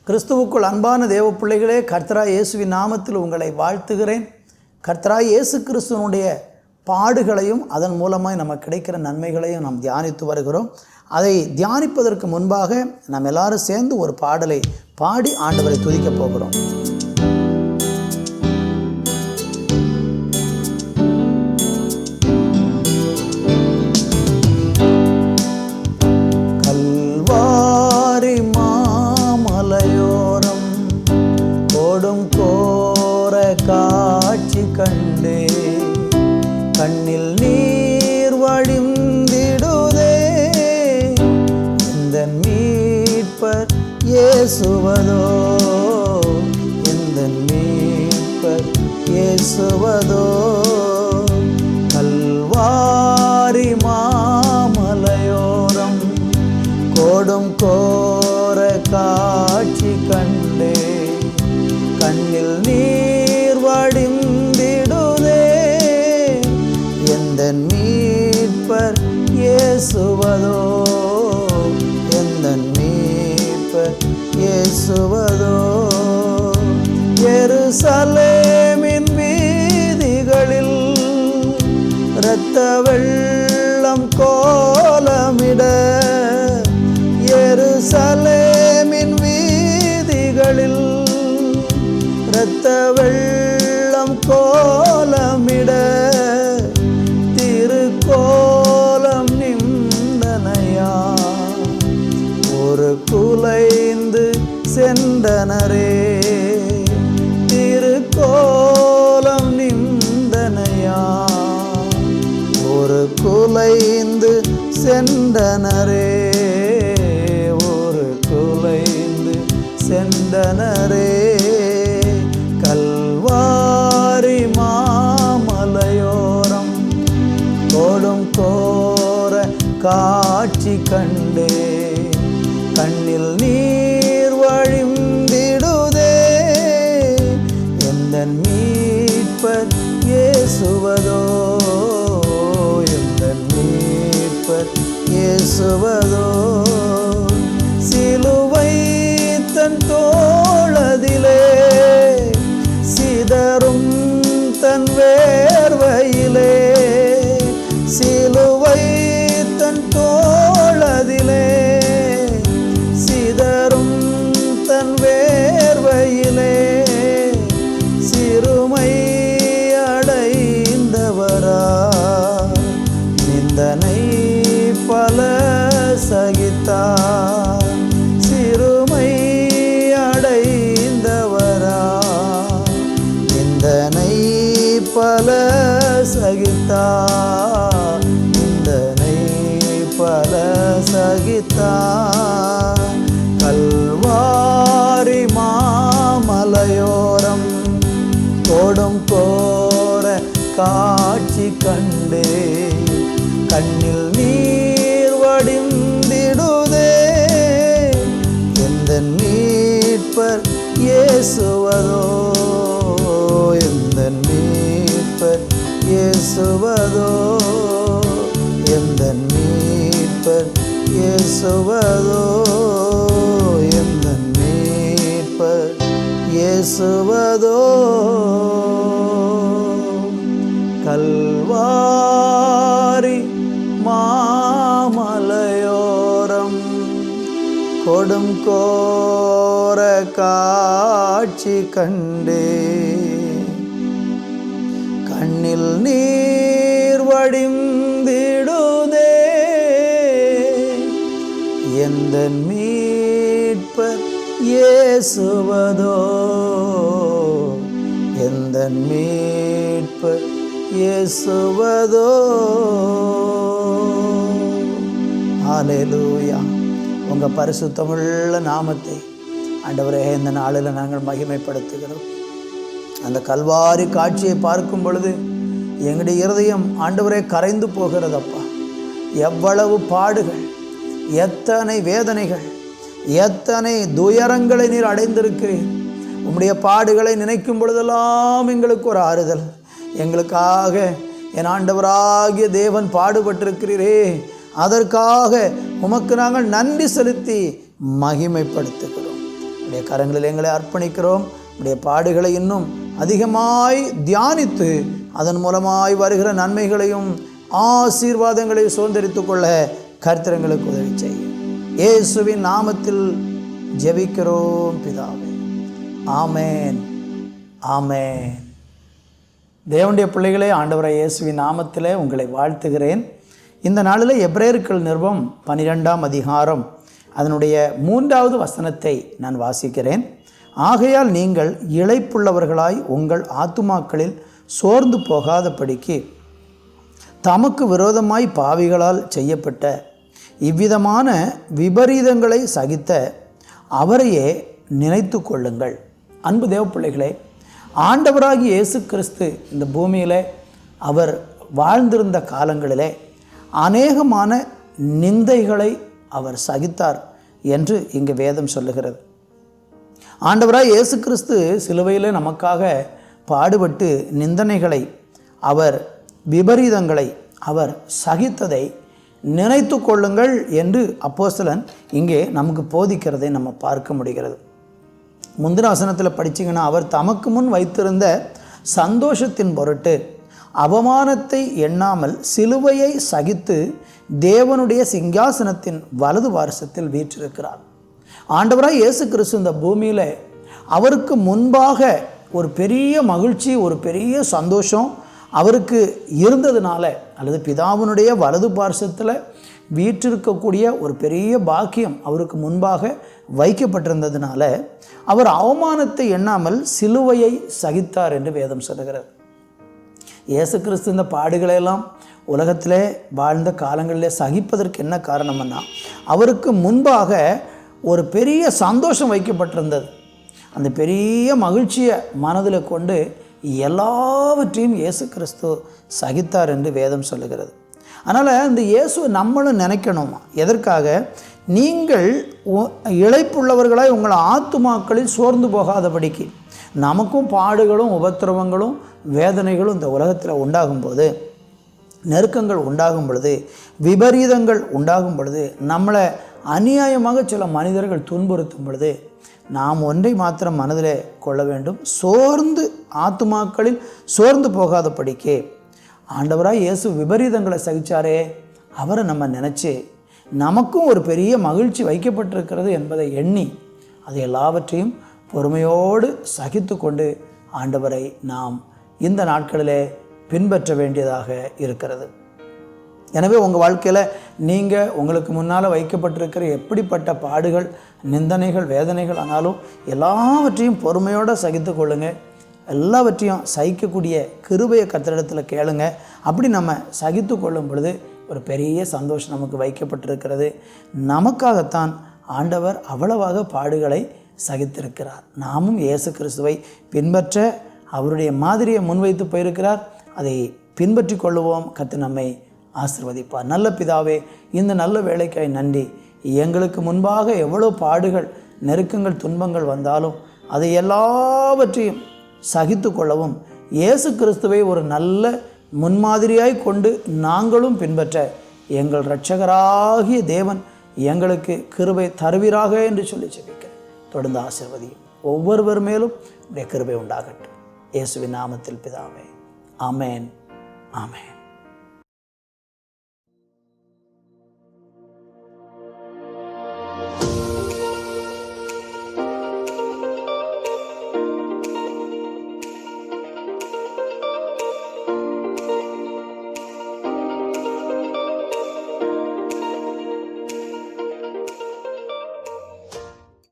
கிறிஸ்துவுக்குள் அன்பான தேவ பிள்ளைகளே, கர்த்தராய் இயேசுவின் நாமத்தில் உங்களை வாழ்த்துகிறேன். கர்த்தராய் இயேசு கிறிஸ்துவனுடைய பாடுகளையும் அதன் மூலமாய் நமக்கு கிடைக்கிற நன்மைகளையும் நாம் தியானித்து வருகிறோம். அதை தியானிப்பதற்கு முன்பாக நாம் எல்லாரும் சேர்ந்து ஒரு பாடலை பாடி ஆண்டவரை துதிக்க போகிறோம். காட்சி கண்டே கண்ணில் நீர் வழிந்திடுதே, இந்த மீட்பர் இயேசுவதோ, இந்த மீட்பர் இயேசுவதோ. கல்வாரி மாமலையோரம் கோடும் கோர காட்சி கண்டே கண்ணில் நீர் வடிந்திடுதே, எந்தன் மீட்பர் இயேசுவதோ, எந்தன் மீட்பர் இயேசுவதோ. எருசலேமின் வீதிகளில் இரத்த வெள்ளம் கோலமிட, எருசலேமின் வீதிகளில் இரத்த வெள்ளம் கோலமிட, திருக்கோலம் நின்றனையா ஒரு குலைந்து சென்றனரே, திருக்கோலம் நின்றனையா ஒரு குலைந்து சென்றனரே, ஒரு குலைந்து சென்றனரே. கல்வாரி மாமலையோரம் கோடும் கோர காட்சி கண்டே கண்ணில் நீர் வழிந்திடுதே, எந்தன் மீட்பர் இயேசுவதோ, எந்தன் மீட்பர் இயேசுவதோ. சிலுவை தன் தோளதிலே சிதறும் தன் வேர்வையிலே, சிலுவை தன் தோளதிலே சிதறும் தன் வேர்வையிலே, சிறுமை அடைந்தவரா நிந்தனை பல சகித்தார், சிறுமை அடைந்தவரா நிந்தனை பல சகித்தார், நிந்தனை பல சகித்தார். கல்வாரி மாமலையோரம் கோடும் கோர காட்சி கண்டே கண்ணில் நீர் வடிந்திடுதே, எந்தன் மீட்பர் இயேசுவதோ, எந்தன் மீட்பர் இயேசுவதோ, எந்தன் மீட்பர் இயேசுவதோ, எந்தன் மீட்பர் இயேசுவதோ. கல்வாரி மாமலையோரம் கொடும் கோர காட்சி கண்டே கண்ணில் நீர் வடிந்திடுதே, எந்தன் மீட்பர் இயேசுவதோ, எந்தன் மீட்பர் இயேசுவதோ. ஹல்லேலூயா. உங்கள் பரிசுத்தமுள்ள நாமத்தை ஆண்டவரே இந்த நாளில் நாங்கள் மகிமைப்படுத்துகிறோம். அந்த கல்வாரி காட்சியை பார்க்கும் பொழுது எங்களுடைய இருதயம் ஆண்டவரே கரைந்து போகிறதப்பா. எவ்வளவு பாடுகள், எத்தனை வேதனைகள், எத்தனை துயரங்களை நீர் அடைந்திருக்கிறீர். உம்முடைய பாடுகளை நினைக்கும் பொழுதெல்லாம் எங்களுக்கு ஒரு ஆறுதல், எங்களுக்காக என் ஆண்டவராகிய தேவன் பாடுபட்டிருக்கிறீரே, அதற்காக உமக்கு நாங்கள் நன்றி செலுத்தி மகிமைப்படுத்துகிறோம். உடைய கரங்களில் எங்களை அர்ப்பணிக்கிறோம். உடைய பாடுகளை இன்னும் அதிகமாய் தியானித்து அதன் மூலமாய் வருகிற நன்மைகளையும் ஆசீர்வாதங்களையும் சுதந்திரித்து கொள்ள கர்த்தர் எங்களுக்கு உதவி செய்யும். இயேசுவின் நாமத்தில் ஜெபிக்கிறோம் பிதாவே. ஆமேன், ஆமேன். தேவனுடைய பிள்ளைகளே, ஆண்டவராகிய இயேசுவின் நாமத்திலே உங்களை வாழ்த்துகிறேன். இந்த நாளில் எபிரேயர்கள் நிருபம் 12ஆம் அதிகாரம் அதனுடைய 3வது வசனத்தை நான் வாசிக்கிறேன். ஆகையால் நீங்கள் இளைப்புள்ளவர்களாய் உங்கள் ஆத்துமாக்களில் சோர்ந்து போகாதபடிக்கு தமக்கு விரோதமாய் பாவிகளால் செய்யப்பட்ட இவ்விதமான விபரீதங்களை சகித்த அவரையே நினைத்து கொள்ளுங்கள். அன்பு தேவ பிள்ளைகளே, ஆண்டவராகிய இயேசு கிறிஸ்து இந்த பூமியில் அவர் வாழ்ந்திருந்த காலங்களிலே அநேகமான நிந்தைகளை அவர் சகித்தார் என்று இங்கு வேதம் சொல்லுகிறது. ஆண்டவராகிய இயேசு கிறிஸ்து சிலுவையில் நமக்காக பாடுபட்டு நிந்தனைகளை, அவர் விபரீதங்களை அவர் சகித்ததை நினைத்து கொள்ளுங்கள் என்று அப்போஸ்தலன் இங்கே நமக்கு போதிக்கிறதை நம்ம பார்க்க முடிகிறது. முந்தின வசனத்தில் படிச்சிங்கன்னா, அவர் தமக்கு முன் வைத்திருந்த சந்தோஷத்தின் பொருட்டு அவமானத்தை எண்ணாமல் சிலுவையை சகித்து தேவனுடைய சிங்காசனத்தின் வலது வாரிசத்தில் வீற்றிருக்கிறார். ஆண்டவராய் இயேசு கிறிஸ்து இந்த பூமியில் அவருக்கு முன்பாக ஒரு பெரிய மகிழ்ச்சி, ஒரு பெரிய சந்தோஷம் அவருக்கு இருந்ததுனால, அல்லது பிதாவினுடைய வலது பார்சத்தில் வீற்றிருக்கக்கூடிய ஒரு பெரிய பாக்கியம் அவருக்கு முன்பாக வைக்கப்பட்டிருந்ததுனால அவர் அவமானத்தை எண்ணாமல் சிலுவையை சகித்தார் என்று வேதம் சொல்லுகிறது. இயேசு கிறிஸ்து இந்த பாடுகளையெல்லாம் உலகத்திலே வாழ்ந்த காலங்களிலே சகிப்பதற்கு என்ன காரணம்னா, அவருக்கு முன்பாக ஒரு பெரிய சந்தோஷம் வைக்கப்பட்டிருந்தது. அந்த பெரிய மகிழ்ச்சியை மனதில் கொண்டு எல்லாவற்றையும் இயேசு கிறிஸ்து சகித்தார் என்று வேதம் சொல்லுகிறது. அதனால் இந்த இயேசுவை நம்மளும் நினைக்கணுமா? எதற்காக? நீங்கள் இளைப்புள்ளவர்களாய் உங்கள் ஆத்துமாக்களில் சோர்ந்து போகாதபடிக்கு. நமக்கும் பாடுகளும் உபத்திரவங்களும் வேதனைகளும் இந்த உலகத்தில் உண்டாகும்போது, நெருக்கங்கள் உண்டாகும் பொழுது, விபரீதங்கள் உண்டாகும் பொழுது, நம்மளை அநியாயமாக சில மனிதர்கள் துன்புறுத்தும் பொழுது நாம் ஒன்றை மாத்திரம் மனதிலே கொள்ள வேண்டும். சோர்ந்து ஆத்துமாக்களில் சோர்ந்து போகாதபடிக்கே ஆண்டவராய் இயேசு விபரீதங்களை சகிச்சாரே, அவரை நம்ம நினச்சி நமக்கும் ஒரு பெரிய மகிழ்ச்சி வைக்கப்பட்டிருக்கிறது என்பதை எண்ணி அது எல்லாவற்றையும் பொறுமையோடு சகித்து கொண்டு ஆண்டவரை நாம் இந்த நாட்களிலே பின்பற்ற வேண்டியதாக இருக்கிறது. எனவே உங்கள் வாழ்க்கையில் நீங்கள் உங்களுக்கு முன்னால் வைக்கப்பட்டிருக்கிற எப்படிப்பட்ட பாடுகள், நிந்தனைகள், வேதனைகள் ஆனாலும் எல்லாவற்றையும் பொறுமையோடு சகித்து கொள்ளுங்கள். எல்லாவற்றையும் சகிக்கக்கூடிய கிருபையை கர்த்தரிடத்தில் கேளுங்க. அப்படி நம்ம சகித்து கொள்ளும் பொழுது ஒரு பெரிய சந்தோஷம் நமக்கு வைக்கப்பட்டிருக்கிறது. நமக்காகத்தான் ஆண்டவர் அவ்வளவாக பாடுகளை சகித்திருக்கிறார். நாமும் இயேசு கிறிஸ்துவை பின்பற்ற அவருடைய மாதிரியை முன்வைத்து போயிருக்கிறார். அதை பின்பற்றி கொள்ளுவோம். கர்த்தர் நம்மை ஆசீர்வதிப்பார். நல்ல பிதாவே, இந்த நல்ல வேலைக்காய் நன்றி. எங்களுக்கு முன்பாக எவ்வளோ பாடுகள், நெருக்கங்கள், துன்பங்கள் வந்தாலும் அதை எல்லாவற்றையும் சகித்து கொள்ளவும் இயேசு கிறிஸ்துவை ஒரு நல்ல முன்மாதிரியாய் கொண்டு நாங்களும் பின்பற்ற எங்கள் இரட்சகராகிய தேவன் எங்களுக்கு கிருபை தருவீராக என்று சொல்லி ஜெபிக்கிறேன். தொடர்ந்து ஆசீர்வதியும். ஒவ்வொருவர் மேலும் உடைய கிருபை உண்டாகட்டும். இயேசுவின் நாமத்தில் பிதாவே. ஆமேன், ஆமேன்.